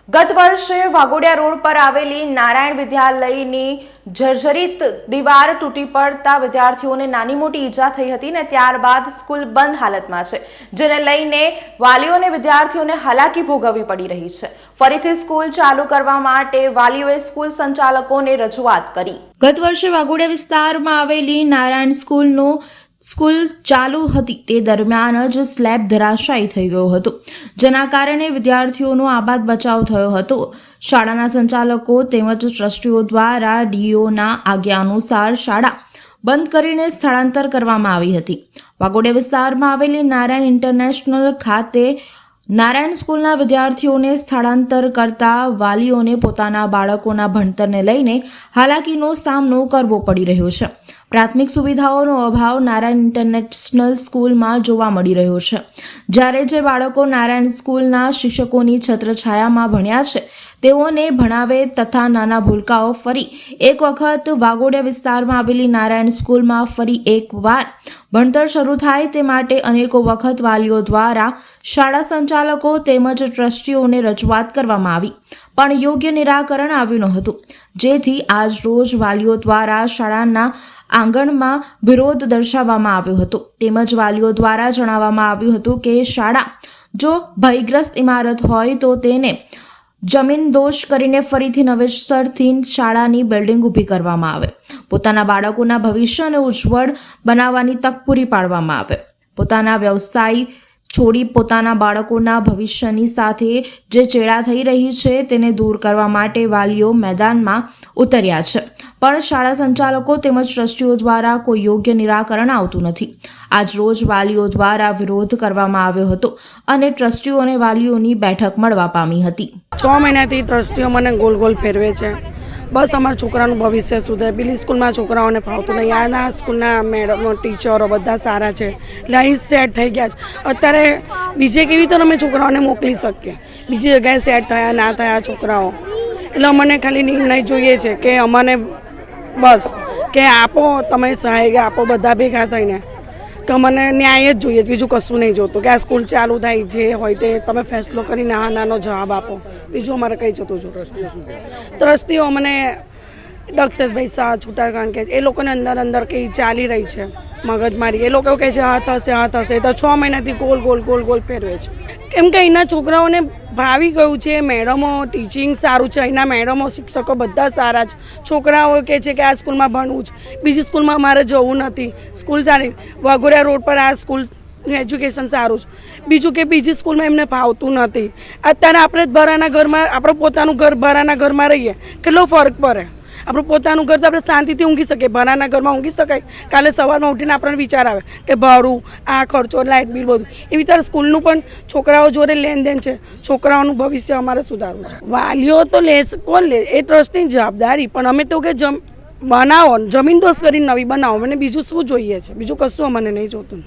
ગત વર્ષે વાઘોડિયા રોડ પર આવેલી નારાયણ વિદ્યાલયની જર્જરિત દીવાર તૂટી પડતા વિદ્યાર્થીઓને નાની મોટી ઈજા થઈ હતી ને ત્યારબાદ સ્કૂલ બંધ હાલતમાં છે, જેને લઈને વાલીઓ અને વિદ્યાર્થીઓને હાલાકી ભોગવવી પડી રહી છે। ફરીથી સ્કૂલ ચાલુ કરવા માટે વાલીઓએ સ્કૂલ સંચાલકોને રજૂઆત કરી। ગત વર્ષે વાઘોડિયા વિસ્તારમાં આવેલી નારાયણ સ્કૂલ ચાલુ હતી તે દરમિયાન જ સ્લેબ ધરાશાયી થઈ ગયો હતો, જેના કારણે વિદ્યાર્થીઓનો આબાદ બચાવ થયો હતો। શાળાના સંચાલકો તેમજ ટ્રસ્ટીઓ દ્વારા ડીઓના આજ્ઞા અનુસાર શાળા બંધ કરીને સ્થળાંતર કરવામાં આવી હતી। વાઘોડિયા વિસ્તારમાં આવેલી નારાયણ ઇન્ટરનેશનલ ખાતે નારાયણ સ્કૂલના વિદ્યાર્થીઓને સ્થળાંતર કરતા વાલીઓને પોતાના બાળકોના ભણતરને લઈને હાલાકીનો સામનો કરવો પડી રહ્યો છે। પ્રાથમિક સુવિધાઓનો અભાવ નારાયણ ઇન્ટરનેશનલ સ્કૂલમાં જોવા મળી રહ્યો છે, જ્યારે જે બાળકો નારાયણ સ્કૂલના શિક્ષકોની છત્રછાયામાં ભણ્યા છે તેઓને ભણાવે તથા નાના ભૂલકાઓ ફરી એક વખત વાઘોડિયા વિસ્તારમાં આવેલી નારાયણ સ્કૂલમાં ફરી એકવાર ભણતર શરૂ થાય તે માટે અનેકો વખત વાલીઓ દ્વારા શાળા સંચાલકો તેમજ ટ્રસ્ટીઓને રજૂઆત કરવામાં આવી, પણ યોગ્ય નિરાકરણ આવ્યું ન હતું, જેથી આજ રોજ વાલીઓ દ્વારા શાળાના આંગણમાં વિરોધ દર્શાવવામાં આવ્યો હતો। તેમજ વાલીઓ દ્વારા જણાવવામાં આવ્યું હતું કે શાળા જો ભયગ્રસ્ત ઇમારત હોય તો તેને જમીન દોષ કરીને ફરીથી નવેસરથી શાળાની બિલ્ડિંગ ઊભી કરવામાં આવે, પોતાના બાળકોના ભવિષ્યને ઉજ્જવળ બનાવવાની તક પૂરી પાડવામાં આવે। પોતાના વ્યવસાય છોડી પોતાના બાળકોના ભવિષ્યની સાથે જે ચેડા થઈ રહી છે તેને દૂર કરવા માટે વાલીઓ મેદાનમાં ઉતર્યા છે, પણ શાળા સંચાલકો તેમજ ટ્રસ્ટીઓ દ્વારા કોઈ યોગ્ય નિરાકરણ આવતું નથી। આજ રોજ વાલીઓ દ્વારા વિરોધ કરવામાં આવ્યો હતો અને ટ્રસ્ટીઓ અને વાલીઓની બેઠક મળવા પામી હતી। 6 મહિનાથી ટ્રસ્ટીઓ મને ગોલ ગોલ ફેરવે છે, બસ અમારા છોકરાનું ભવિષ્ય સુધરે। પેલી સ્કૂલમાં છોકરાઓને ફાવતું નહીં, આના સ્કૂલના મેડમો ટીચરો બધા સારા છે, એટલે અહીં સેટ થઈ ગયા છે। અત્યારે બીજે કેવી રીતે અમે છોકરાઓને મોકલી શકીએ, બીજી જગ્યાએ સેટ થયા ના થયા છોકરાઓ, એટલે અમને ખાલી નિર્ણય જોઈએ છે કે અમને બસ કે આપો, તમે સહાય આપો બધા ભેગા થઈને, કે અમને ન્યાય જ જોઈએ, બીજું કશું નહીં જોતું કે આ સ્કૂલ ચાલુ થાય જે હોય તે તમે ફેસલો કરીને હા નાનો જવાબ આપો, બીજું અમારે કંઈ જતું છું। ટ્રસ્ટીઓ અમને દક્ષેશભાઈ શાહ છૂટા, કારણ કે એ લોકોને અંદર કંઈ ચાલી રહી છે મગજમારી, એ લોકો કહે છે હા થશે, તો 6 મહિનાથી ગોલ ફેરવે છે, કેમ કે અહીંના છોકરાઓને ભાવી ગયું છે। મેડમો ટીચિંગ સારું છે, અહીંના મેડમો શિક્ષકો બધા સારા છે, છોકરાઓ કહે છે કે આ સ્કૂલમાં ભણવું છે, બીજી સ્કૂલમાં મારે જવું નથી, સ્કૂલ સારી વાઘોડિયા રોડ પર આ સ્કૂલ એજ્યુકેશન સારું છે, બીજું કે બીજી સ્કૂલમાં એમને ફાવતું નથી। અત્યારે આપણે જ ભાડાના ઘરમાં, આપણે પોતાનું ઘર ભાડાના ઘરમાં રહીએ, કેટલો ફરક પડે। આપણું પોતાનું ઘર તો આપણે શાંતિથી ઊંઘી શકીએ, ભાડાના ઘરમાં ઊંઘી શકાય? કાલે સવારમાં ઉઠીને આપણને વિચાર આવે કે ભાડું, આ ખર્ચો, લાઇટ બિલ બધું, એવી રીતે સ્કૂલનું પણ છોકરાઓ જોડે લેનદેન છે, છોકરાઓનું ભવિષ્ય અમારે સુધારવું છે। વાલીઓ તો લે, કોણ લે, એ ટ્રસ્ટની જવાબદારી, પણ અમે તો કે બનાવો, જમીન દોષ કરીને નવી બનાવો, મને બીજું શું જોઈએ છે, બીજું કશું અમને નહીં જોતું।